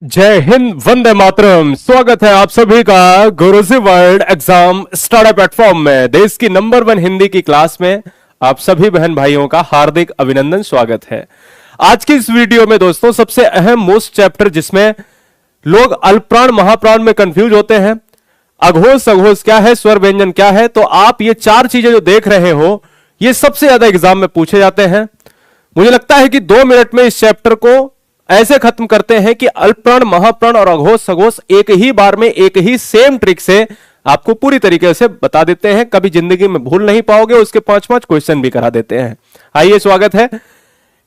जय हिंद, वंदे मातरम। स्वागत है आप सभी का गुरुजी वर्ल्ड एग्जाम स्टडी प्लेटफॉर्म में। देश की नंबर 1 हिंदी की क्लास में आप सभी बहन भाइयों का हार्दिक अभिनंदन, स्वागत है। आज की इस वीडियो में दोस्तों सबसे अहम मोस्ट चैप्टर जिसमें लोग अल्पप्राण महाप्राण में कंफ्यूज होते हैं, अघोष सघोष क्या है, स्वर व्यंजन क्या है, तो आप ये चार चीजें जो देख रहे हो ये सबसे ज्यादा एग्जाम में पूछे जाते हैं। मुझे लगता है कि 2 मिनट में इस चैप्टर को ऐसे खत्म करते हैं कि अल्पप्राण महाप्राण और अघोष सघोष एक ही बार में एक ही सेम ट्रिक से आपको पूरी तरीके से बता देते हैं। कभी जिंदगी में भूल नहीं पाओगे, उसके 5-5 क्वेश्चन भी करा देते हैं। आइए, स्वागत है।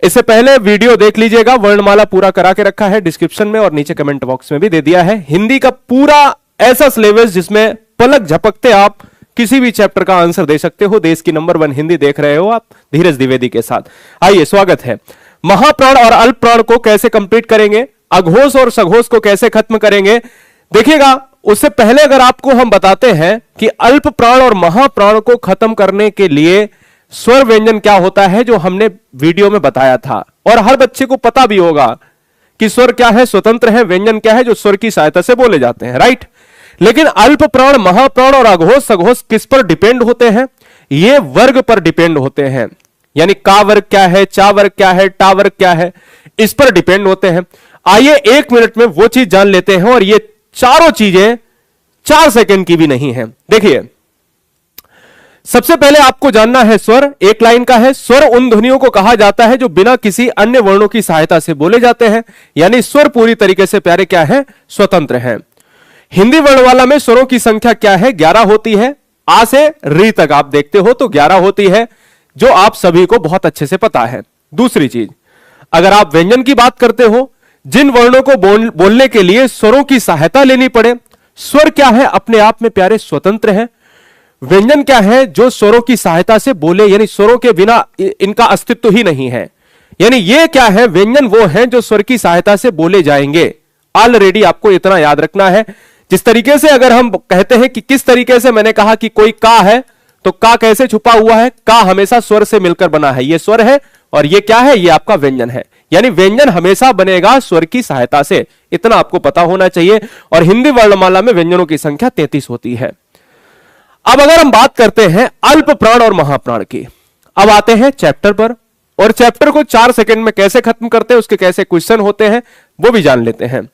इससे पहले वीडियो देख लीजिएगा, वर्णमाला पूरा करा के रखा है डिस्क्रिप्शन में और नीचे कमेंट बॉक्स में भी दे दिया है। हिंदी का पूरा ऐसा सिलेबस जिसमें पलक झपकते आप किसी भी चैप्टर का आंसर दे सकते हो। देश की नंबर 1 हिंदी देख रहे हो आप धीरज द्विवेदी के साथ। आइए, स्वागत है। महाप्राण और अल्पप्राण को कैसे कंप्लीट करेंगे, अघोष और सघोष को कैसे खत्म करेंगे, देखिएगा। उससे पहले अगर आपको हम बताते हैं कि अल्पप्राण और महाप्राण को खत्म करने के लिए स्वर व्यंजन क्या होता है, जो हमने वीडियो में बताया था, और हर बच्चे को पता भी होगा कि स्वर क्या है, स्वतंत्र है, व्यंजन क्या है, जो स्वर की सहायता से बोले जाते हैं, राइट। लेकिन अल्पप्राण महाप्राण और अघोष सघोष किस पर डिपेंड होते हैं? ये वर्ग पर डिपेंड होते हैं। यानी का वर्ग क्या है, चा वर्ग क्या है, टा वर्ग क्या है, इस पर डिपेंड होते हैं। आइए 1 मिनट में वो चीज जान लेते हैं, और ये चारों चीजें 4 सेकंड की भी नहीं है। देखिए, सबसे पहले आपको जानना है स्वर एक लाइन का है। स्वर उन ध्वनियों को कहा जाता है जो बिना किसी अन्य वर्णों की सहायता से बोले जाते हैं। यानी स्वर पूरी तरीके से प्यारे क्या है, स्वतंत्र है। हिंदी वर्णमाला में स्वरों की संख्या क्या है, 11 होती है। आ से री तक आप देखते हो तो 11 होती है, जो आप सभी को बहुत अच्छे से पता है। दूसरी चीज, अगर आप व्यंजन की बात करते हो, जिन वर्णों को बोलने के लिए स्वरों की सहायता लेनी पड़े, स्वर क्या है, अपने आप में प्यारे स्वतंत्र है। व्यंजन क्या है, जो स्वरों की सहायता से बोले, यानी स्वरों के बिना इनका अस्तित्व ही नहीं है। यानी ये क्या है, व्यंजन वो है जो स्वर की सहायता से बोले जाएंगे। ऑलरेडी आपको इतना याद रखना है। जिस तरीके से अगर हम कहते हैं कि किस तरीके से मैंने कहा कि कोई का है, तो का कैसे छुपा हुआ है, का हमेशा स्वर से मिलकर बना है। ये स्वर है और ये क्या है, ये आपका व्यंजन है। यानी व्यंजन हमेशा बनेगा स्वर की सहायता से, इतना आपको पता होना चाहिए। और हिंदी वर्णमाला में व्यंजनों की संख्या 33 होती है। अब अगर हम बात करते हैं अल्पप्राण और महाप्राण की, अब आते हैं चैप्टर पर, और चैप्टर को 4 सेकंड में कैसे खत्म करते हैं, उसके कैसे क्वेश्चन होते हैं वो भी जान लेते हैं।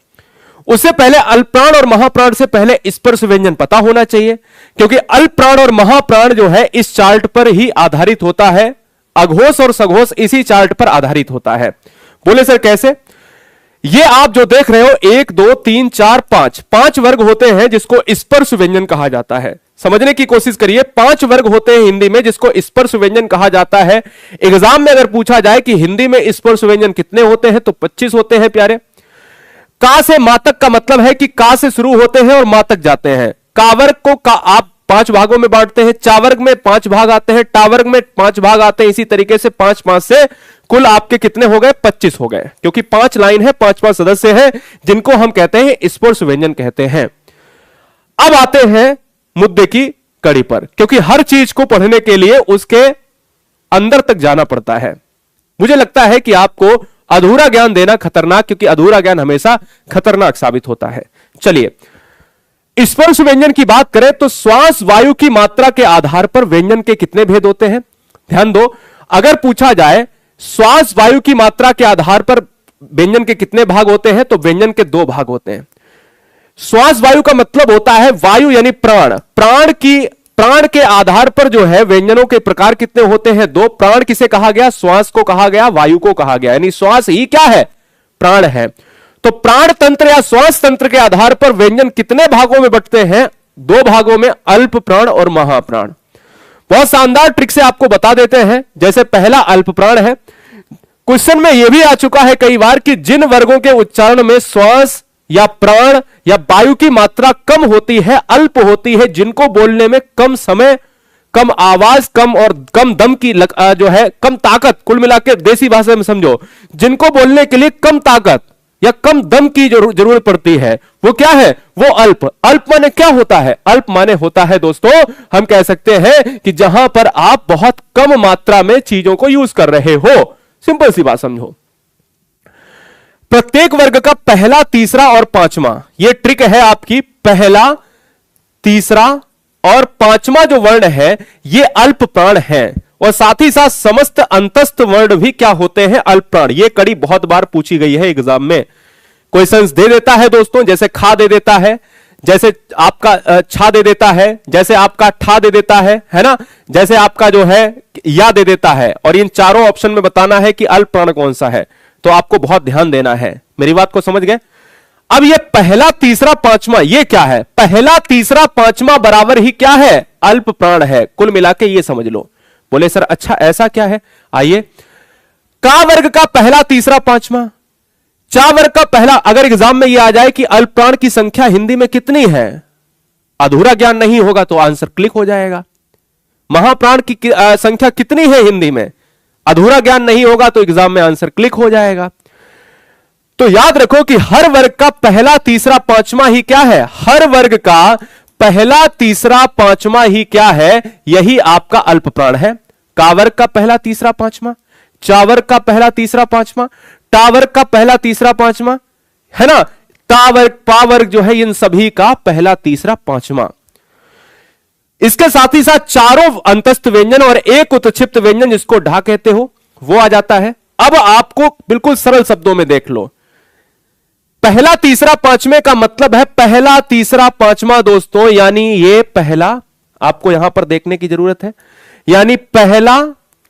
उससे पहले अल्पप्राण और महाप्राण से पहले स्पर्श व्यंजन पता होना चाहिए, क्योंकि अल्पप्राण और महाप्राण जो है इस चार्ट पर ही आधारित होता है। अघोष और सघोष इसी चार्ट पर आधारित होता है। बोले सर कैसे? ये आप जो देख रहे हो 1 2 3 4 5 वर्ग होते हैं जिसको स्पर्श व्यंजन कहा जाता है। समझने की कोशिश करिए, 5 वर्ग होते हैं हिंदी में जिसको स्पर्श व्यंजन कहा जाता है। एग्जाम में अगर पूछा जाए कि हिंदी में स्पर्श व्यंजन कितने होते हैं, तो 25 होते हैं प्यारे। का से मा तक का मतलब है कि का से शुरू होते हैं और मा तक जाते हैं। का वर्ग को का आप 5 भागों में बांटते हैं, चा वर्ग में 5 भाग आते हैं, टा वर्ग में 5 भाग आते हैं। इसी तरीके से 5-5 से कुल आपके कितने हो गए, 25 हो गए, क्योंकि 5 लाइन है, 5-5 सदस्य हैं, जिनको हम कहते हैं स्पर्श व्यंजन कहते हैं। अब आते हैं मुद्दे की कड़ी पर, क्योंकि हर चीज को पढ़ने के लिए उसके अंदर तक जाना पड़ता है। मुझे लगता है कि आपको अधूरा ज्ञान देना खतरनाक, क्योंकि अधूरा ज्ञान हमेशा खतरनाक साबित होता है। चलिए, स्पर्श व्यंजन की बात करें तो श्वास वायु की मात्रा के आधार पर व्यंजन के कितने भेद होते हैं? ध्यान दो, अगर पूछा जाए श्वास वायु की मात्रा के आधार पर व्यंजन के कितने भाग होते हैं, तो व्यंजन के 2 भाग होते हैं। श्वास वायु का मतलब होता है वायु यानी प्राण। प्राण के आधार पर जो है व्यंजनों के प्रकार कितने होते हैं? 2। प्राण किसे कहा गया? श्वास को कहा गया, वायु को कहा गया। यानी श्वास ही क्या है? प्राण है। तो प्राण तंत्र या श्वास तंत्र के आधार पर व्यंजन कितने भागों में बंटते हैं? 2 भागों में, अल्प प्राण और महाप्राण। बहुत शानदार ट्रिक से आपको बता देते हैं। जैसे पहला अल्प प्राण है। क्वेश्चन में यह भी आ चुका है कई बार कि जिन वर्गों के उच्चारण में श्वास या प्राण या वायु की मात्रा कम होती है, अल्प होती है, जिनको बोलने में कम समय, कम आवाज, कम और कम दम की जो है कम ताकत, कुल मिलाकर देसी भाषा में समझो, जिनको बोलने के लिए कम ताकत या कम दम की जरूरत पड़ती है, वो क्या है? वो अल्प। अल्प माने क्या होता है? अल्प माने होता है दोस्तों, हम कह सकते हैं कि जहां पर आप बहुत कम मात्रा में चीजों को यूज कर रहे हो। सिंपल सी बात समझो। प्रत्येक वर्ग का पहला, तीसरा और पांचवा, यह ट्रिक है आपकी। पहला, तीसरा और पांचवा जो वर्ण है ये अल्प प्राण है, और साथ ही साथ समस्त अंतस्थ वर्ण भी क्या होते हैं? अल्प प्राण। यह कड़ी बहुत बार पूछी गई है एग्जाम में। क्वेश्चंस दे देता है दोस्तों, जैसे खा दे देता है, जैसे आपका छा दे देता है, जैसे आपका ठा दे देता है ना, जैसे आपका जो है या दे देता है, और इन चारों ऑप्शन में बताना है कि अल्प प्राण कौन सा है। तो आपको बहुत ध्यान देना है। मेरी बात को समझ गए? अब ये पहला, तीसरा, पांचवा ये क्या है? पहला, तीसरा, पांचवा बराबर ही क्या है? अल्प प्राण है। कुल मिला के ये समझ लो। बोले सर अच्छा ऐसा क्या है? आइए, का वर्ग का पहला, तीसरा, पांचवा, चा वर्ग का पहला। अगर एग्जाम में ये आ जाए कि अल्प प्राण की संख्या हिंदी में कितनी है, अधूरा ज्ञान नहीं होगा तो आंसर क्लिक हो जाएगा। महाप्राण की संख्या कितनी है हिंदी में, अधूरा ज्ञान नहीं होगा तो एग्जाम में आंसर क्लिक हो जाएगा। तो याद रखो कि हर वर्ग का पहला, तीसरा, पांचवा ही क्या है? हर वर्ग का पहला, तीसरा, पांचवा ही क्या है? यही आपका अल्प प्राण है। का वर्ग का पहला, तीसरा, पांचवा, चा वर्ग का पहला, तीसरा, पांचवा, टा वर्ग का पहला, तीसरा, पांचवा, है ना, ता वर्ग, पा वर्ग जो है इन सभी का पहला, तीसरा, पांचवा। इसके साथ ही साथ चारों अंतस्थ व्यंजन और एक उत्क्षिप्त व्यंजन जिसको ढा कहते हो वो आ जाता है। अब आपको बिल्कुल सरल शब्दों में देख लो, पहला, तीसरा, पांचवे का मतलब है पहला, तीसरा, पांचवा दोस्तों, यानी ये पहला, आपको यहां पर देखने की जरूरत है, यानी पहला,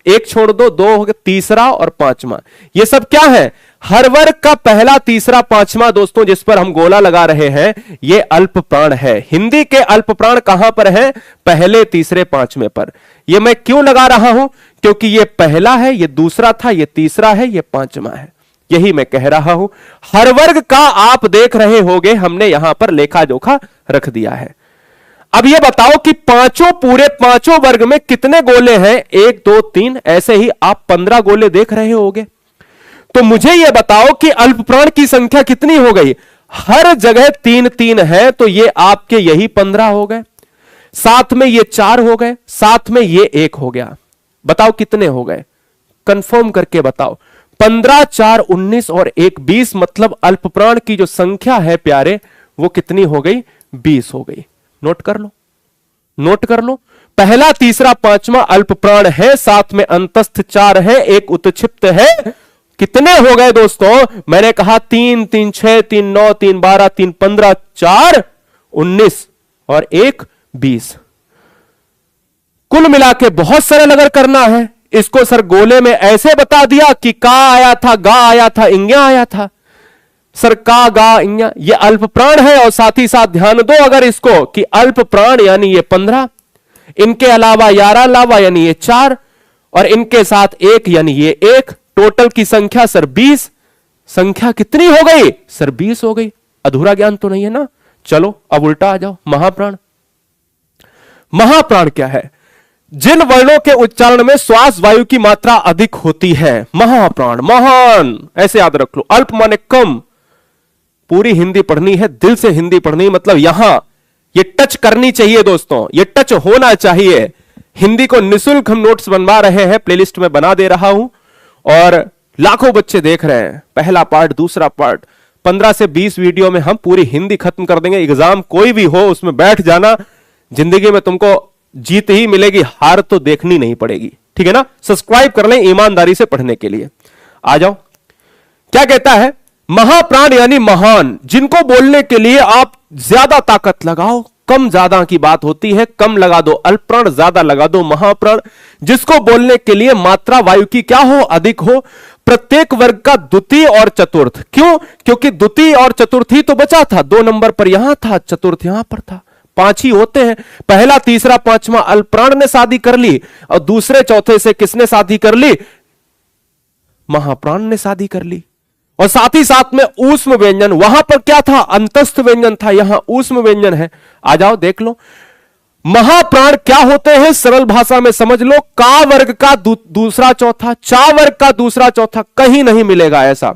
एक छोड़ दो, दो हो गया, तीसरा और पांचवा, ये सब क्या है? हर वर्ग का पहला, तीसरा, पांचवा दोस्तों जिस पर हम गोला लगा रहे हैं ये अल्प प्राण है। हिंदी के अल्प प्राण कहां पर है? पहले, तीसरे, पांचवे पर। ये मैं क्यों लगा रहा हूं? क्योंकि ये पहला है, ये दूसरा था, ये तीसरा है, ये पांचवा है। यही मैं कह रहा हूं। हर वर्ग का आप देख रहे होंगे हमने यहां पर लेखा जोखा रख दिया है। अब यह बताओ कि पांचों, पूरे पांचों वर्ग में कितने गोले हैं? 1 2 3, ऐसे ही आप 15 गोले देख रहे होंगे। तो मुझे यह बताओ कि अल्प प्राण की संख्या कितनी हो गई? हर जगह 3 3 है, तो ये आपके यही 15 हो गए, साथ में ये 4 हो गए, साथ में ये 1 हो गया। बताओ कितने हो गए? कंफर्म करके बताओ। 15 4 19 और 1 20, मतलब अल्प प्राण की जो संख्या है प्यारे वो कितनी हो गई? 20 हो गई। नोट कर लो, नोट कर लो। पहला, तीसरा, पांचवा अल्प प्राण है, साथ में अंतस्थ 4 है, एक उत्क्षिप्त है। कितने हो गए दोस्तों? मैंने कहा 3 3 6 3 9 3 12 3 15 4 19 और 1 20। कुल मिला के बहुत सरल अगर करना है इसको सर गोले में ऐसे बता दिया कि का आया था, गा आया था, इंग्या आया था। सर का, गा, इंग्या ये अल्प प्राण है, और साथ ही साथ ध्यान दो अगर इसको कि अल्प प्राण यानी ये 15, इनके अलावा 11 अलावा यानी ये 4, और इनके साथ 1 यानी ये 1, टोटल की संख्या सर 20। संख्या कितनी हो गई? सर 20 हो गई। अधूरा ज्ञान तो नहीं है ना? चलो अब उल्टा आ जाओ। महाप्राण, महाप्राण क्या है? जिन वर्णों के उच्चारण में श्वास वायु की मात्रा अधिक होती है, महाप्राण, महान, ऐसे याद रख लो। अल्प माने कम। पूरी हिंदी पढ़नी है, दिल से हिंदी पढ़नी, मतलब यहां ये टच करनी चाहिए दोस्तों, ये टच होना चाहिए। हिंदी को निःशुल्क हम नोट्स बनवा रहे हैं, प्लेलिस्ट में बना दे रहा हूं, और लाखों बच्चे देख रहे हैं। पहला पार्ट, दूसरा पार्ट, 15 से 20 वीडियो में हम पूरी हिंदी खत्म कर देंगे। एग्जाम कोई भी हो उसमें बैठ जाना, जिंदगी में तुमको जीत ही मिलेगी, हार तो देखनी नहीं पड़ेगी। ठीक है ना? सब्सक्राइब कर लें ईमानदारी से पढ़ने के लिए। आ जाओ, क्या कहता है? महाप्राण यानी महान, जिनको बोलने के लिए आप ज्यादा ताकत लगाओ, कम ज्यादा की बात होती है, कम लगा दो अल्प प्राण, ज्यादा लगा दो महाप्राण। जिसको बोलने के लिए मात्रा वायु की क्या हो? अधिक हो। प्रत्येक वर्ग का द्वितीय और चतुर्थ। क्यों? क्योंकि द्वितीय और चतुर्थ ही तो बचा था, 2 नंबर पर यहां था, चतुर्थ यहां पर था। 5 ही होते हैं। पहला, तीसरा, पांचवा अल्प प्राण ने शादी कर ली, और दूसरे चौथे से किसने शादी कर ली? महाप्राण ने शादी कर ली। और साथ ही साथ में ऊष्म व्यंजन, वहां पर क्या था? अंतस्थ व्यंजन था, यहां ऊष्म व्यंजन है। आ जाओ देख लो, महाप्राण क्या होते हैं सरल भाषा में समझ लो। का वर्ग का दूसरा चौथा, चा वर्ग का दूसरा चौथा, कहीं नहीं मिलेगा ऐसा।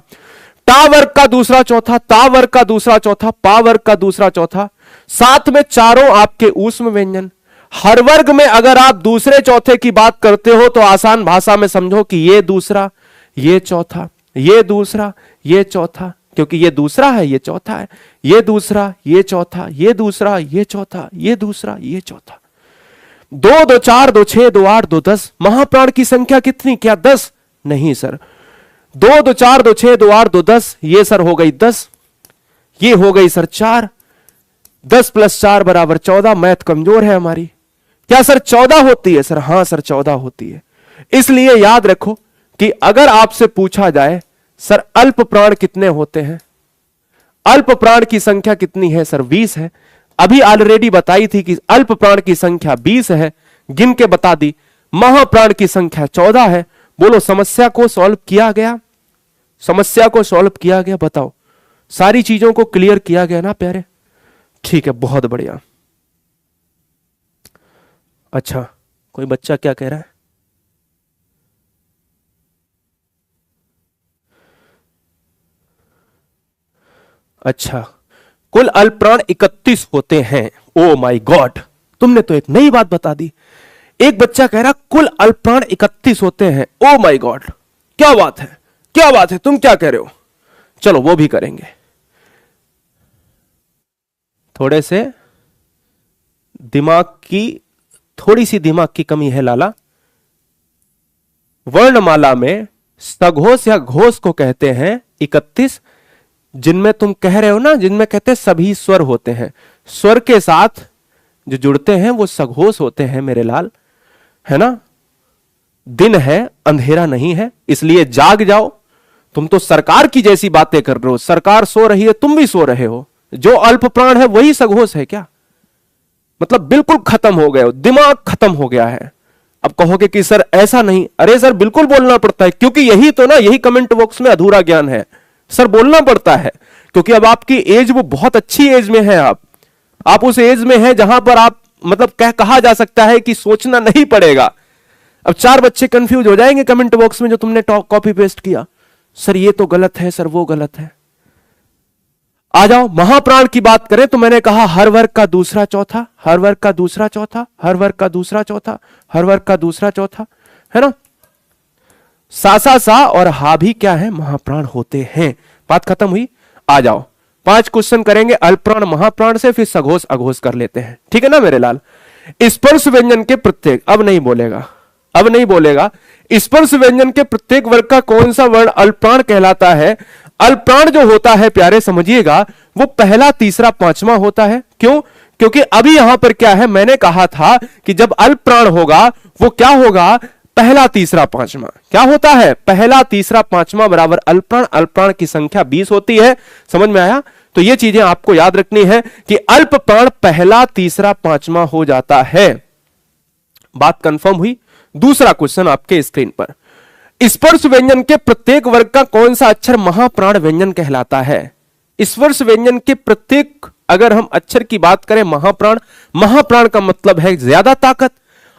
टा वर्ग का दूसरा चौथा, ता वर्ग का दूसरा चौथा, पा वर्ग का दूसरा चौथा, साथ में चारों आपके ऊष्म व्यंजन। हर वर्ग में अगर आप दूसरे चौथे की बात करते हो तो आसान भाषा में समझो कि ये दूसरा, ये चौथा, ये दूसरा, ये चौथा, क्योंकि ये दूसरा है, ये चौथा है, ये दूसरा, ये चौथा, ये दूसरा, ये चौथा, ये दूसरा, ये चौथा। 2 2 4 2 6 2 8 2 10। महाप्राण की संख्या कितनी? क्या 10? नहीं सर। 2 2 4 2 6 2 8 2 10, ये सर हो गई 10, ये हो गई सर 4। 10 + 4 = 14। मैथ कमजोर है हमारी। क्या सर 14 होती है? सर हां सर 14 होती है। इसलिए याद रखो कि अगर आपसे पूछा जाए सर अल्प प्राण कितने होते हैं, अल्प प्राण की संख्या कितनी है? सर 20 है। अभी ऑलरेडी बताई थी कि अल्प प्राण की संख्या 20 है, गिन के बता दी। महाप्राण की संख्या 14 है। बोलो समस्या को सॉल्व किया गया? समस्या को सॉल्व किया गया? बताओ, सारी चीजों को क्लियर किया गया ना प्यारे? ठीक है, बहुत बढ़िया। अच्छा, कोई बच्चा क्या कह रहा है? अच्छा, कुल अल्प प्राण 31 होते हैं। ओ माय गॉड, तुमने तो एक नई बात बता दी। एक बच्चा कह रहा कुल अल्प प्राण 31 होते हैं। ओ माय गॉड, क्या बात है, क्या बात है, तुम क्या कह रहे हो? चलो वो भी करेंगे। थोड़े से दिमाग की, थोड़ी सी दिमाग की कमी है लाला। वर्णमाला में सघोष या घोष को कहते हैं 31, जिनमें तुम कह रहे हो ना, जिनमें कहते हैं सभी स्वर होते हैं, स्वर के साथ जो जुड़ते हैं वो सघोष होते हैं मेरे लाल, है ना? दिन है, अंधेरा नहीं है, इसलिए जाग जाओ। तुम तो सरकार की जैसी बातें कर रहे हो। सरकार सो रही है, तुम भी सो रहे हो। जो अल्प प्राण है वही सघोष है क्या? मतलब बिल्कुल खत्म हो गए हो, दिमाग खत्म हो गया है। अब कहोगे कि सर ऐसा नहीं। अरे सर बिल्कुल बोलना पड़ता है, क्योंकि यही तो ना, यही कमेंट बॉक्स में अधूरा ज्ञान है। सर बोलना पड़ता है क्योंकि अब आपकी एज वो बहुत अच्छी एज में है। आप उस एज में है जहां पर आप मतलब कहा जा सकता है कि सोचना नहीं पड़ेगा। अब 4 बच्चे कंफ्यूज हो जाएंगे कमेंट बॉक्स में जो तुमने कॉपी पेस्ट किया। सर ये तो गलत है, सर वो गलत है। आ जाओ, महाप्राण की बात करें तो मैंने कहा हर वर्ग का दूसरा चौथा, हर वर्ग का दूसरा चौथा, हर वर्ग का दूसरा चौथा, हर वर्ग का दूसरा चौथा, है ना? सा और हा भी क्या है? महाप्राण होते हैं। बात खत्म हुई। आ जाओ, 5 क्वेश्चन करेंगे अल्पप्राण महाप्राण से, फिर सघोष अघोष कर लेते हैं। ठीक है ना मेरे लाल? स्पर्श व्यंजन के प्रत्येक, अब नहीं बोलेगा, अब नहीं बोलेगा। स्पर्श व्यंजन के प्रत्येक वर्ग का कौन सा वर्ण अल्पप्राण कहलाता है? अल्पप्राण जो होता है प्यारे समझिएगा, वो पहला, तीसरा, पांचवा होता है। क्यों? क्योंकि अभी यहां पर क्या है, मैंने कहा था कि जब अल्पप्राण होगा वो क्या होगा? पहला, तीसरा, पांचवा। क्या होता है? पहला, तीसरा, पांचवा बराबर अल्पप्राण। अल्पप्राण की संख्या 20 होती है। समझ में आया? तो ये चीजें आपको याद रखनी है कि अल्पप्राण पहला, तीसरा, पांचवा हो जाता है। बात कंफर्म हुई? दूसरा क्वेश्चन आपके स्क्रीन पर, स्पर्श व्यंजन के प्रत्येक वर्ग का कौन सा अक्षर महाप्राण व्यंजन कहलाता है? स्पर्श व्यंजन के प्रत्येक, अगर हम अक्षर की बात करें, महाप्राण, महाप्राण का मतलब है ज्यादा ताकत।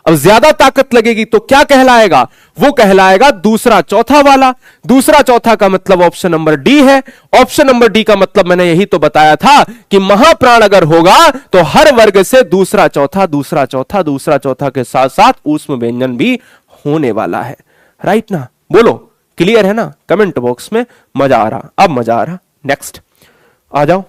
अब ज्यादा ताकत लगेगी तो क्या कहलाएगा? वो कहलाएगा दूसरा चौथा वाला। दूसरा चौथा का मतलब ऑप्शन नंबर डी है। ऑप्शन नंबर डी का मतलब मैंने यही तो बताया था कि महाप्राण अगर होगा तो हर वर्ग से दूसरा चौथा, दूसरा चौथा, दूसरा चौथा के साथ साथ ऊष्म व्यंजन भी होने वाला है। राइट ना? बोलो, क्लियर है ना? कमेंट बॉक्स में मजा आ रहा, अब मजा आ रहा। नेक्स्ट आ जाओ।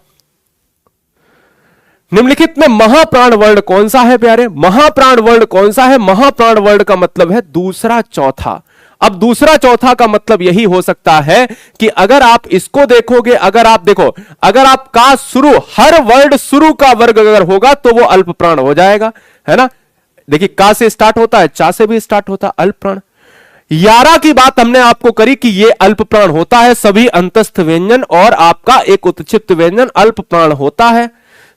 निम्नलिखित में महाप्राण वर्ण कौन सा है प्यारे? महाप्राण वर्ण कौन सा है? महाप्राण वर्ण का मतलब है दूसरा चौथा। अब दूसरा चौथा का मतलब यही हो सकता है कि अगर आप इसको देखोगे, अगर आप देखो, अगर आप का शुरू, हर वर्ड शुरू का वर्ग अगर होगा तो वो अल्प प्राण हो जाएगा, है ना? देखिए, का से स्टार्ट होता है, चा से भी स्टार्ट होता है, अल्प प्राण। 11 की बात हमने आपको करी कि ये अल्प प्राण होता है। सभी अंतस्थ व्यंजन और आपका एक उत्क्षिप्त व्यंजन अल्प प्राण होता है।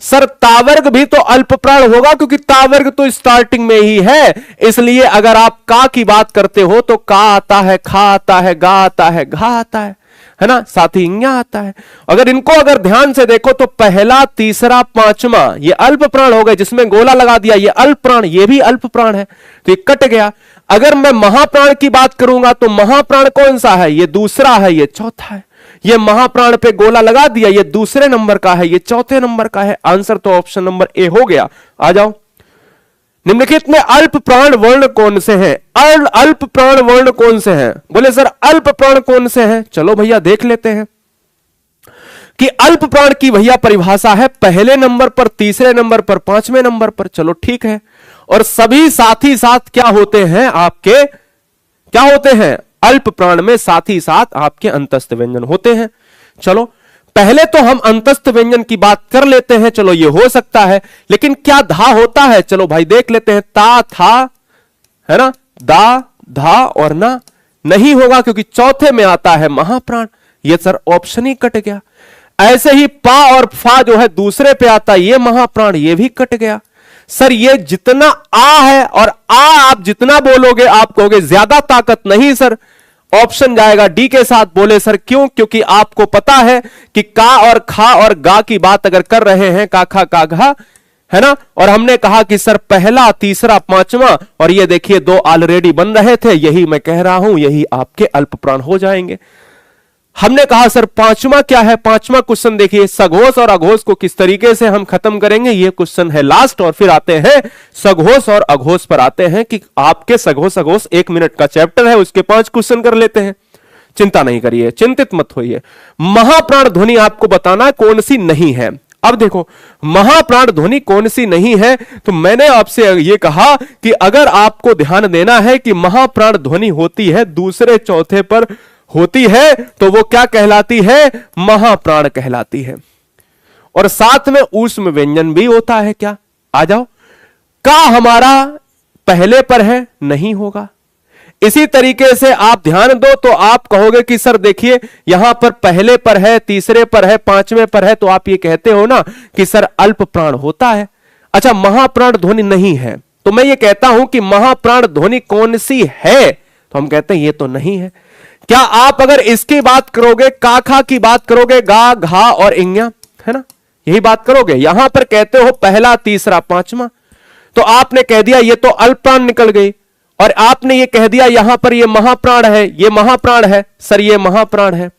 सर तावर्ग भी तो अल्प प्राण होगा क्योंकि तावर्ग तो स्टार्टिंग में ही है। इसलिए अगर आप का की बात करते हो तो का आता है, खा आता है, गा आता है, घा आता है ना? साथ ही इंगा आता है। अगर इनको अगर ध्यान से देखो तो पहला, तीसरा, पांचवा ये अल्प प्राण हो गए। जिसमें गोला लगा दिया ये अल्प प्राण, ये भी अल्प प्राण है, तो ये कट गया। अगर मैं महाप्राण की बात करूंगा तो महाप्राण कौन सा है? ये दूसरा है, ये चौथा है। ये महाप्राण पे गोला लगा दिया, ये दूसरे नंबर का है, ये चौथे नंबर का है। आंसर तो ऑप्शन नंबर ए हो गया। आ जाओ। निम्नलिखित में अल्प प्राण वर्ण कौन से हैं? अल्प प्राण वर्ण कौन से हैं? बोले सर अल्प प्राण कौन से हैं? चलो भैया देख लेते हैं कि अल्प प्राण की भैया परिभाषा है पहले नंबर पर, तीसरे नंबर पर, पांचवें नंबर पर। चलो ठीक है। और सभी साथ ही साथ क्या होते हैं आपके, क्या होते हैं? अल्प प्राण में साथ ही साथ आपके अंतस्थ व्यंजन होते हैं। चलो पहले तो हम अंतस्थ व्यंजन की बात कर लेते हैं। चलो ये हो सकता है, लेकिन क्या धा होता है? चलो भाई देख लेते हैं। ता, था, है ना, दा, धा और ना नहीं होगा, क्योंकि चौथे में आता है महाप्राण। ये सर ऑप्शन ही कट गया। ऐसे ही पा और फा जो है दूसरे पे आता है, ये महाप्राण, ये भी कट गया। सर ये जितना आ है और आ आप जितना बोलोगे आप कहोगे ज्यादा ताकत नहीं सर, ऑप्शन जाएगा डी के साथ। बोले सर क्यों? क्योंकि आपको पता है कि का और खा और गा की बात अगर कर रहे हैं, का खा का घा, है ना, और हमने कहा कि सर पहला, तीसरा, पांचवा, और ये देखिए दो ऑलरेडी बन रहे थे, यही मैं कह रहा हूं, यही आपके अल्प प्राण हो जाएंगे। हमने कहा सर पांचवा क्या है? पांचवा क्वेश्चन देखिए, सघोष और अघोष को किस तरीके से हम खत्म करेंगे, ये क्वेश्चन है लास्ट, और फिर आते हैं सघोष और अघोष पर आते हैं कि आपके सघोष अघोष 1 मिनट का चैप्टर है, उसके 5 क्वेश्चन कर लेते हैं। चिंता नहीं करिए, चिंतित मत होइए। महाप्राण ध्वनि आपको बताना कौन सी नहीं है। अब देखो महाप्राण ध्वनि कौन सी नहीं है, तो मैंने आपसे यह कहा कि अगर आपको ध्यान देना है कि महाप्राण ध्वनि होती है दूसरे चौथे पर होती है, तो वो क्या कहलाती है? महाप्राण कहलाती है। और साथ में ऊष्म व्यंजन भी होता है। क्या? आ जाओ। का हमारा पहले पर है, नहीं होगा। इसी तरीके से आप ध्यान दो तो आप कहोगे कि सर देखिए यहां पर पहले पर है, तीसरे पर है, पांचवें पर है, तो आप ये कहते हो ना कि सर अल्प प्राण होता है। अच्छा महाप्राण ध्वनि नहीं है, तो मैं ये कहता हूं कि महाप्राण ध्वनि कौन सी है, तो हम कहते हैं ये तो नहीं है। क्या आप अगर इसकी बात करोगे, काखा की बात करोगे, गा, घा और इंग्या, है ना, यही बात करोगे, यहां पर कहते हो पहला, तीसरा, पांचवा, तो आपने कह दिया ये तो अल्प प्राण निकल गई, और आपने ये कह दिया यहां पर ये महाप्राण है, ये महाप्राण है, सर ये महाप्राण है।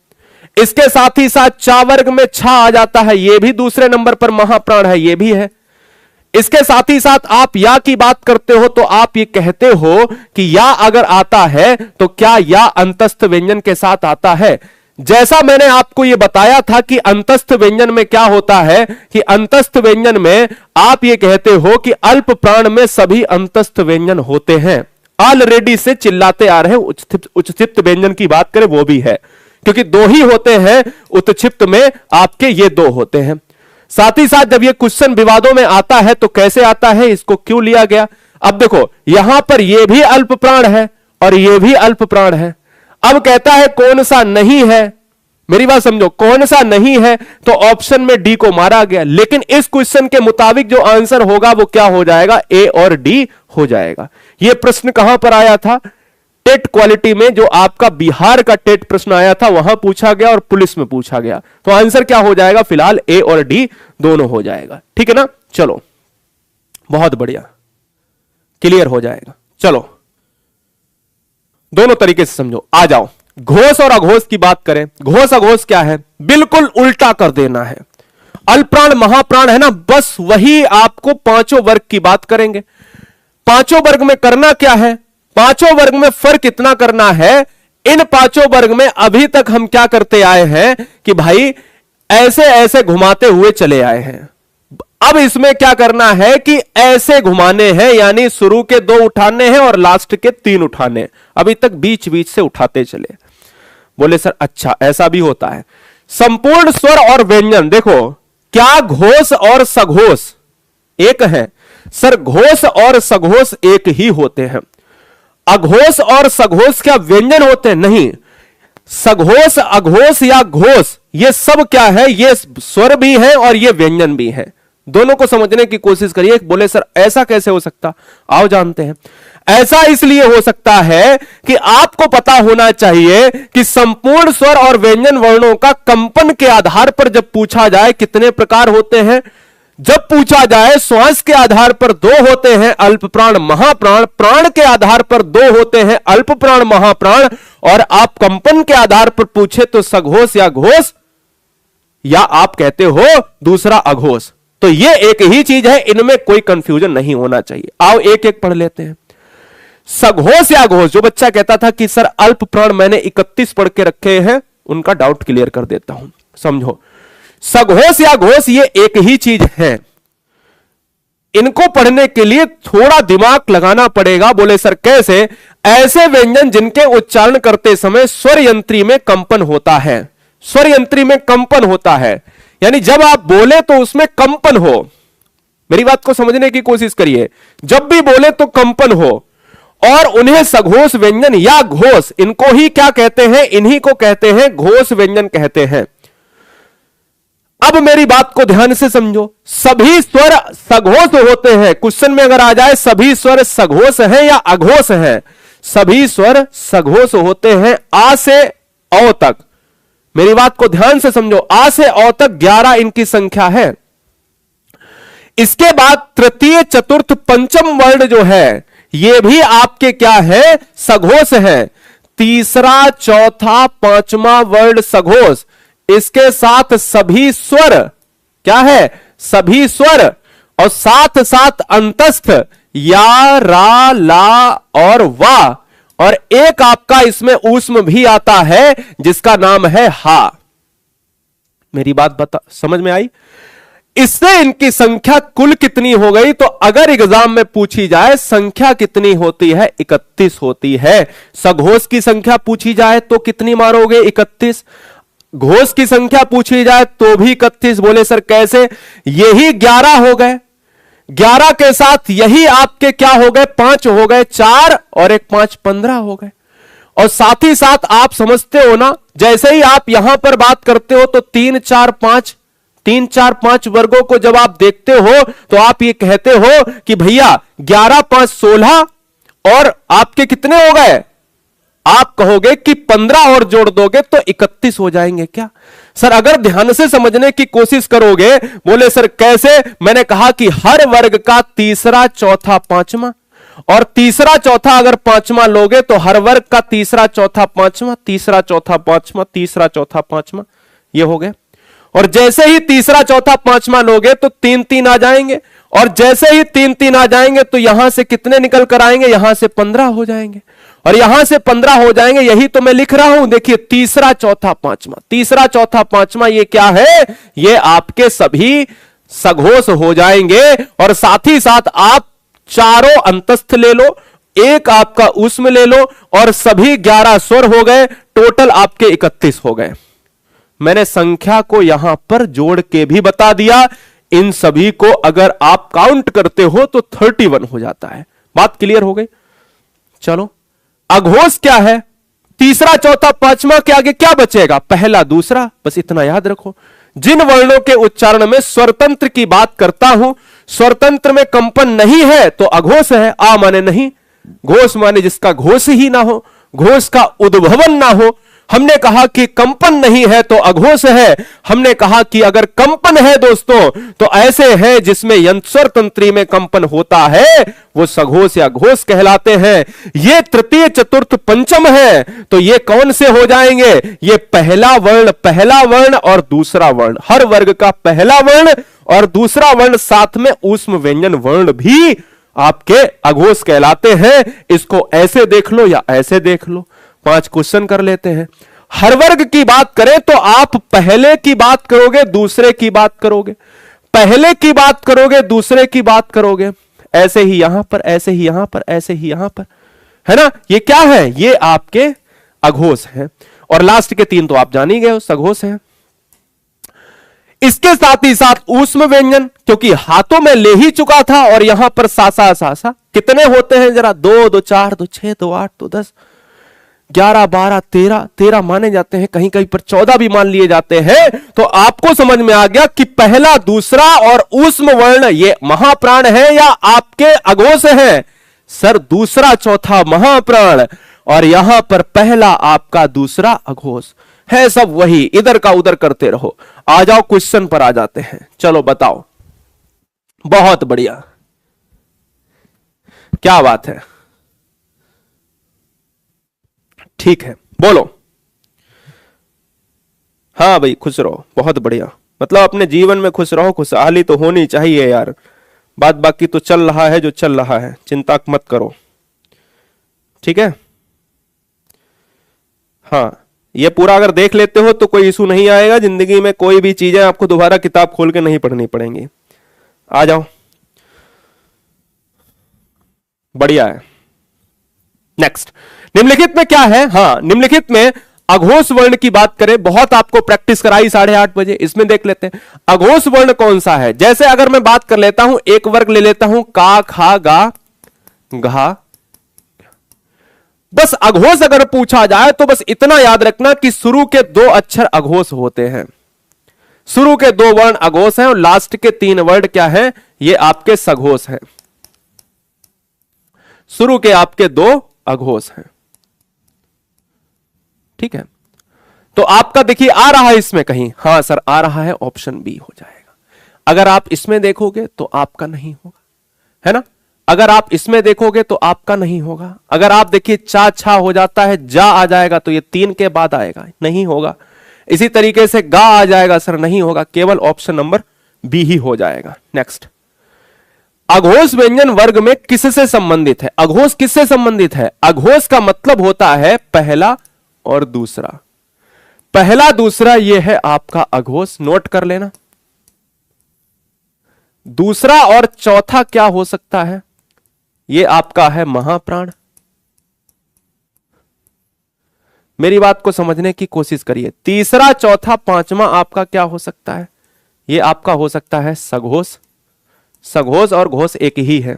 इसके साथ ही साथ चा वर्ग में छा आ जाता है, ये भी दूसरे नंबर पर महाप्राण है, ये भी है। इसके साथ ही साथ आप या की बात करते हो, तो आप ये कहते हो कि या अगर आता है तो क्या या अंतस्थ व्यंजन के साथ आता है। जैसा मैंने आपको यह बताया था कि अंतस्थ व्यंजन में क्या होता है कि अंतस्थ व्यंजन में आप ये कहते हो कि अल्प प्राण में सभी अंतस्थ व्यंजन होते हैं। ऑलरेडी से चिल्लाते आ रहे हैं, उच्छिप्त व्यंजन की बात करें वो भी है, क्योंकि 2 ही होते हैं, उत्क्षिप्त में आपके ये 2 होते हैं। साथ ही साथ जब ये क्वेश्चन विवादों में आता है तो कैसे आता है, इसको क्यों लिया गया। अब देखो यहां पर ये भी अल्प प्राण है और ये भी अल्प प्राण है। अब कहता है कौन सा नहीं है, मेरी बात समझो, कौन सा नहीं है, तो ऑप्शन में डी को मारा गया, लेकिन इस क्वेश्चन के मुताबिक जो आंसर होगा वो क्या हो जाएगा, ए और डी हो जाएगा। यह प्रश्न कहां पर आया था, टेट क्वालिटी में, जो आपका बिहार का टेट प्रश्न आया था वहां पूछा गया और पुलिस में पूछा गया, तो आंसर क्या हो जाएगा, फिलहाल ए और डी दोनों हो जाएगा। ठीक है ना, चलो बहुत बढ़िया, क्लियर हो जाएगा। चलो दोनों तरीके से समझो, आ जाओ। घोष और अघोष की बात करें, घोष अघोष क्या है, बिल्कुल उल्टा कर देना है। अल्पप्राण महाप्राण है ना, बस वही आपको पांचों वर्ग की बात करेंगे। पांचों वर्ग में करना क्या है, पांचों वर्ग में फर्क इतना करना है, इन पांचों वर्ग में अभी तक हम क्या करते आए हैं कि भाई ऐसे ऐसे घुमाते हुए चले आए हैं। अब इसमें क्या करना है कि ऐसे घुमाने हैं, यानी शुरू के 2 उठाने हैं और लास्ट के 3 उठाने, अभी तक बीच बीच से उठाते चले। बोले सर अच्छा ऐसा भी होता है। संपूर्ण स्वर और व्यंजन देखो, क्या घोष और सघोष एक है, सर घोष और सघोष एक ही होते हैं। अघोष और सघोष क्या व्यंजन होते हैं, नहीं। सघोष, अघोष या घोष ये सब क्या है, ये स्वर भी है और ये व्यंजन भी है। दोनों को समझने की कोशिश करिए। बोले सर ऐसा कैसे हो सकता, आओ जानते हैं। ऐसा इसलिए हो सकता है कि आपको पता होना चाहिए कि संपूर्ण स्वर और व्यंजन वर्णों का कंपन के आधार पर जब पूछा जाए कितने प्रकार होते हैं, जब पूछा जाए श्वास के आधार पर 2 होते हैं अल्प प्राण महाप्राण, प्राण के आधार पर 2 होते हैं अल्प प्राण महाप्राण, और आप कंपन के आधार पर पूछे तो सघोष या घोष, या आप कहते हो दूसरा अघोष। तो ये एक ही चीज है, इनमें कोई कंफ्यूजन नहीं होना चाहिए। आओ एक एक पढ़ लेते हैं। सघोष या घोष, जो बच्चा कहता था कि सर अल्प प्राण मैंने 31 पढ़ के रखे हैं, उनका डाउट क्लियर कर देता हूं। समझो, सघोष या घोष ये एक ही चीज है। इनको पढ़ने के लिए थोड़ा दिमाग लगाना पड़ेगा। बोले सर कैसे? ऐसे व्यंजन जिनके उच्चारण करते समय स्वर यंत्री में कंपन होता है। स्वर यंत्री में कंपन होता है, यानी जब आप बोले तो उसमें कंपन हो। मेरी बात को समझने की कोशिश करिए। जब भी बोले तो कंपन हो, और उन्हें सघोष व्यंजन या घोष, इनको ही क्या कहते हैं? इन्हीं को कहते हैं घोष व्यंजन कहते हैं। अब मेरी बात को ध्यान से समझो। सभी स्वर सघोष होते हैं। क्वेश्चन में अगर आ जाए सभी स्वर सघोष हैं या अघोष हैं, सभी स्वर सघोष होते हैं आ से औ तक। मेरी बात को ध्यान से समझो। आ से औ तक 11 इनकी संख्या है। इसके बाद तृतीय चतुर्थ पंचम वर्ण जो है, ये भी आपके क्या है? सघोष है। तीसरा चौथा पांचवा वर्ण सघोष, इसके साथ सभी स्वर क्या है? सभी स्वर, और साथ साथ अंतस्थ या, रा, ला और वा, और एक आपका इसमें ऊष्म भी आता है जिसका नाम है हा। मेरी बात समझ में आई? इससे इनकी संख्या कुल कितनी हो गई? तो अगर एग्जाम में पूछी जाए संख्या कितनी होती है? 31 होती है। सघोष की संख्या पूछी जाए तो कितनी मारोगे? 31। घोष की संख्या पूछी जाए तो भी 31। बोले सर कैसे? यही 11 हो गए। 11 के साथ यही आपके क्या हो गए? 5 हो गए। 4 और 1 5 15 हो गए। और साथ ही साथ आप समझते हो ना, जैसे ही आप यहां पर बात करते हो तो 3 4 5 वर्गों को जब आप देखते हो तो आप ये कहते हो कि भैया 11 5 16 और आपके कितने हो गए? आप कहोगे कि 15 और जोड़ दोगे तो 31 हो जाएंगे क्या? सर अगर ध्यान से समझने की कोशिश करोगे, बोले सर कैसे? मैंने कहा कि हर वर्ग का तीसरा चौथा पांचवा, और तीसरा चौथा अगर पांचवा लोगे तो हर वर्ग का तीसरा चौथा पांचवा, तीसरा चौथा पांचवा, तीसरा चौथा पांचवा, ये हो गए। और जैसे ही तीसरा चौथा पांचवा लोगे तो 3 3 आ जाएंगे, और जैसे ही 3 3 आ जाएंगे तो यहां से कितने निकल कर आएंगे? यहां से 15 हो जाएंगे, और यहां से 15 हो जाएंगे। यही तो मैं लिख रहा हूं। देखिए तीसरा चौथा पांचवा, तीसरा चौथा पांचवा, ये क्या है? ये आपके सभी सघोष हो जाएंगे। और साथ ही साथ आप चारों अंतस्थ ले लो, एक आपका ऊष्म ले लो, और सभी 11 स्वर हो गए। टोटल आपके 31 हो गए। मैंने संख्या को यहां पर जोड़ के भी बता दिया। इन सभी को अगर आप काउंट करते हो तो 31 हो जाता है। बात क्लियर हो गई? चलो, अघोष क्या है? तीसरा चौथा पांचवा के आगे क्या बचेगा? पहला दूसरा, बस इतना याद रखो। जिन वर्णों के उच्चारण में स्वरतंत्र की बात करता हूं, स्वरतंत्र में कंपन नहीं है तो अघोष है। आ माने नहीं, घोष माने जिसका घोष ही ना हो, घोष का उद्भवन ना हो। हमने कहा कि कंपन नहीं है तो अघोष है। हमने कहा कि अगर कंपन है दोस्तों तो ऐसे हैं जिसमें यंत्र तंत्री में कंपन होता है, वो सघोष या घोष कहलाते हैं। ये तृतीय चतुर्थ पंचम है तो ये कौन से हो जाएंगे? ये पहला वर्ण और दूसरा वर्ण, हर वर्ग का पहला वर्ण और दूसरा वर्ण, साथ में ऊष्म व्यंजन वर्ण भी आपके अघोष कहलाते हैं। इसको ऐसे देख लो या ऐसे देख लो। 5 क्वेश्चन कर लेते हैं। हर वर्ग की बात करें तो आप पहले की बात करोगे, दूसरे की बात करोगे, पहले की बात करोगे, दूसरे की बात करोगे, ऐसे ही यहां पर, ऐसे ही यहां पर, ऐसे ही यहां पर, है ना? ये क्या है? ये आपके अघोष हैं। और लास्ट के 3 तो आप जान ही गए हो, सघोष हैं। इसके साथ ही साथ ऊष्म व्यंजन, क्योंकि हाथों में ले ही चुका था, और यहां पर सासा सासा कितने होते हैं? जरा 2 2 4 2 6 2 8 2 10 11 12 13 माने जाते हैं, कहीं कहीं पर 14 भी मान लिए जाते हैं। तो आपको समझ में आ गया कि पहला दूसरा और ऊष्म वर्ण ये महाप्राण है या आपके अघोष है? सर दूसरा चौथा महाप्राण, और यहां पर पहला आपका दूसरा अघोष है। सब वही, इधर का उधर करते रहो। आ जाओ क्वेश्चन पर आ जाते हैं। चलो बताओ। बहुत बढ़िया, क्या बात है, ठीक है, बोलो। हाँ भाई खुश रहो, बहुत बढ़िया। मतलब अपने जीवन में खुश रहो, खुशहाली तो होनी चाहिए यार। बात बाकी तो चल रहा है जो चल रहा है, चिंता मत करो, ठीक है। हाँ, ये पूरा अगर देख लेते हो तो कोई इशू नहीं आएगा जिंदगी में, कोई भी चीजें आपको दोबारा किताब खोल के नहीं पढ़नी पड़ेंगी। आ जाओ, बढ़िया है। नेक्स्ट, निम्नलिखित में क्या है? हाँ, निम्नलिखित में अघोष वर्ण की बात करें, बहुत आपको प्रैक्टिस कराई 8:30 बजे, इसमें देख लेते हैं अघोष वर्ण कौन सा है। जैसे अगर मैं बात कर लेता हूं, एक वर्ग ले लेता हूं, का, खा, गा, घा। बस अघोष अगर पूछा जाए तो बस इतना याद रखना कि शुरू के 2 अक्षर अघोष होते हैं, शुरू के 2 वर्ण अघोष हैं और लास्ट के 3 वर्ण क्या है? ये आपके सघोष हैं। शुरू के आपके 2 अघोष हैं, ठीक है। तो आपका देखिए आ रहा है इसमें कहीं? हाँ सर आ रहा है, ऑप्शन बी हो जाएगा। अगर आप इसमें देखोगे तो आपका नहीं होगा, है ना। अगर आप इसमें देखोगे तो आपका नहीं होगा। अगर आप देखिए चा छा हो जाता है, जा आ जाएगा तो ये 3 के बाद आएगा, नहीं होगा। इसी तरीके से गा आ जाएगा, सर नहीं होगा, केवल ऑप्शन नंबर बी ही हो जाएगा। नेक्स्ट, अघोष व्यंजन वर्ग में किससे संबंधित है? अघोष किससे संबंधित है? अघोष का मतलब होता है पहला और दूसरा। पहला दूसरा ये है आपका अघोष, नोट कर लेना। दूसरा और चौथा क्या हो सकता है? ये आपका है महाप्राण। मेरी बात को समझने की कोशिश करिए। तीसरा, चौथा, पांचवा आपका क्या हो सकता है? ये आपका हो सकता है सघोष। सघोष और घोष एक ही है।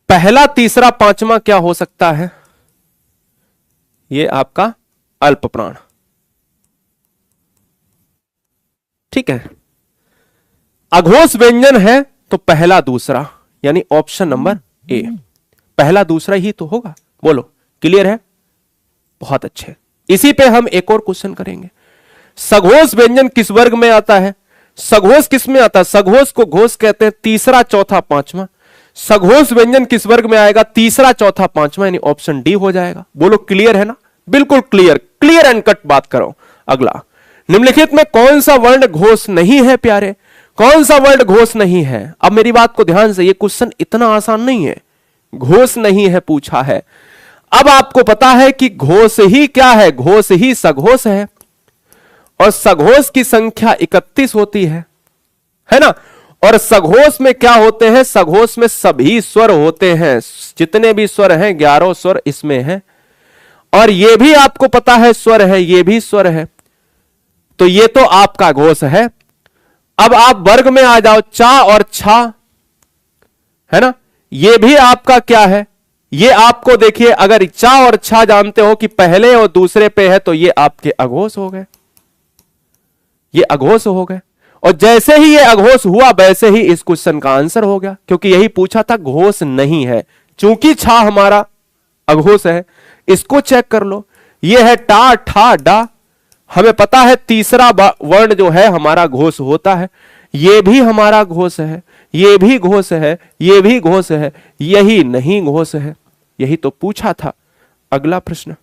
पहला, तीसरा, पांचवा क्या हो सकता है? ये आपका अल्पप्राण, ठीक है। अघोष व्यंजन है तो पहला दूसरा, यानी ऑप्शन नंबर ए, पहला दूसरा ही तो होगा। बोलो क्लियर है? बहुत अच्छे। इसी पे हम एक और क्वेश्चन करेंगे। सघोष व्यंजन किस वर्ग में आता है? सघोष किस में आता है? सघोष को घोष कहते हैं, तीसरा, चौथा, पांचवा। सघोष व्यंजन किस वर्ग में आएगा? तीसरा, चौथा, पांचवा, यानी ऑप्शन डी हो जाएगा। बोलो क्लियर है ना? बिल्कुल क्लियर, क्लियर एंड कट बात करो। अगला, निम्नलिखित में कौन सा वर्ण घोष नहीं है प्यारे? कौन सा वर्ण घोष नहीं है? अब मेरी बात को ध्यान से, ये क्वेश्चन इतना आसान नहीं है। घोष नहीं है पूछा है। अब आपको पता है कि घोष ही क्या है? घोष ही सघोष है, और सघोष की संख्या 31 होती है ना। और सघोष में क्या होते हैं? सघोष में सभी स्वर होते हैं, जितने भी स्वर हैं 11 स्वर इसमें हैं, और ये भी आपको पता है स्वर है, ये भी स्वर है, तो ये तो आपका घोष है। अब आप वर्ग में आ जाओ, चा और छा, है ना, ये भी आपका क्या है? ये आपको देखिए, अगर चा और छा जानते हो कि पहले और दूसरे पे है तो ये आपके अघोष हो गए, ये अघोष हो गए। और जैसे ही ये अघोष हुआ वैसे ही इस क्वेश्चन का आंसर हो गया, क्योंकि यही पूछा था घोष नहीं है। चूंकि छा हमारा अघोष है, इसको चेक कर लो, ये है टा, ठा, डा। हमें पता है तीसरा वर्ण जो है हमारा घोष होता है, ये भी हमारा घोष है, ये भी घोष है, ये भी घोष है, यही नहीं घोष है। यही तो पूछा था। अगला प्रश्न,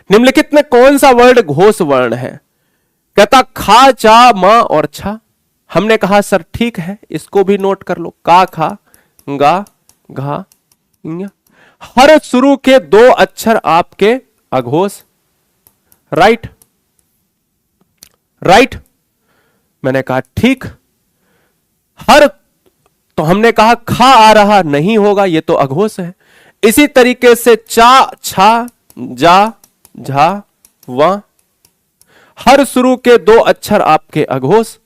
निम्नलिखित में कौन सा वर्ण घोष वर्ण है? कहता खा, चा, मा और छा। हमने कहा सर ठीक है, इसको भी नोट कर लो, का, खा, गा, घा, ङ। हर शुरू के 2 अक्षर आपके अघोष। राइट, राइट, मैंने कहा ठीक। हर, तो हमने कहा खा आ रहा नहीं होगा, ये तो अघोष है। इसी तरीके से चा, छा, जा, झा, वा, हर शुरू के 2 अक्षर आपके अघोष।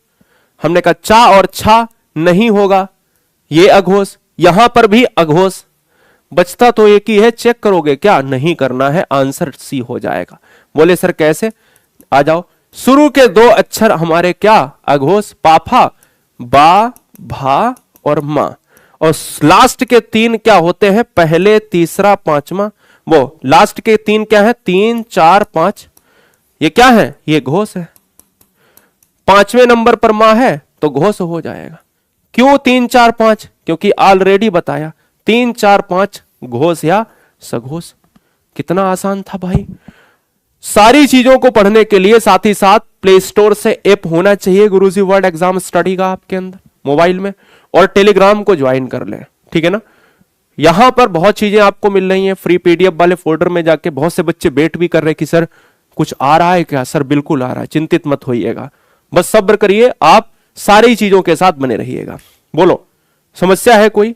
हमने कहा चा और छा नहीं होगा, ये अघोष, यहां पर भी अघोष। बचता तो एक ही है, चेक करोगे क्या? नहीं करना है, आंसर सी हो जाएगा। बोले सर कैसे? आ जाओ, शुरू के 2 अक्षर हमारे क्या? अघोष, पाफा, बा, भा और मा, और लास्ट के 3 क्या होते हैं? पहले, तीसरा, पांचवा। वो लास्ट के 3 क्या है? 3, 4, 5, ये क्या है? ये घोष है। 5वें नंबर पर मां है तो घोष हो जाएगा। क्यों 3, 4, 5? क्योंकि ऑलरेडी बताया 3, 4, 5 घोष या सघोष। कितना आसान था भाई। सारी चीजों को पढ़ने के लिए साथ ही साथ प्ले स्टोर से ऐप होना चाहिए गुरुजी वर्ल्ड एग्जाम स्टडी का आपके अंदर मोबाइल में, और टेलीग्राम को ज्वाइन कर लें, ठीक है ना। यहां पर बहुत चीजें आपको मिल रही हैं फ्री पीडीएफ वाले फोल्डर में जाके। बहुत से बच्चे वेट भी कर रहे हैं कि सर कुछ आ रहा है क्या। सर बिल्कुल आ रहा है, चिंतित मत होइएगा, बस सब्र करिए, आप सारी चीजों के साथ बने रहिएगा। बोलो समस्या है कोई?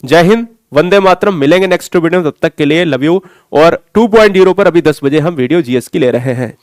जय हिंद, वंदे मातरम। मिलेंगे नेक्स्ट वीडियो में, तब तक के लिए लव यू। और 2.0 पर अभी 10 बजे हम वीडियो जीएस की ले रहे हैं।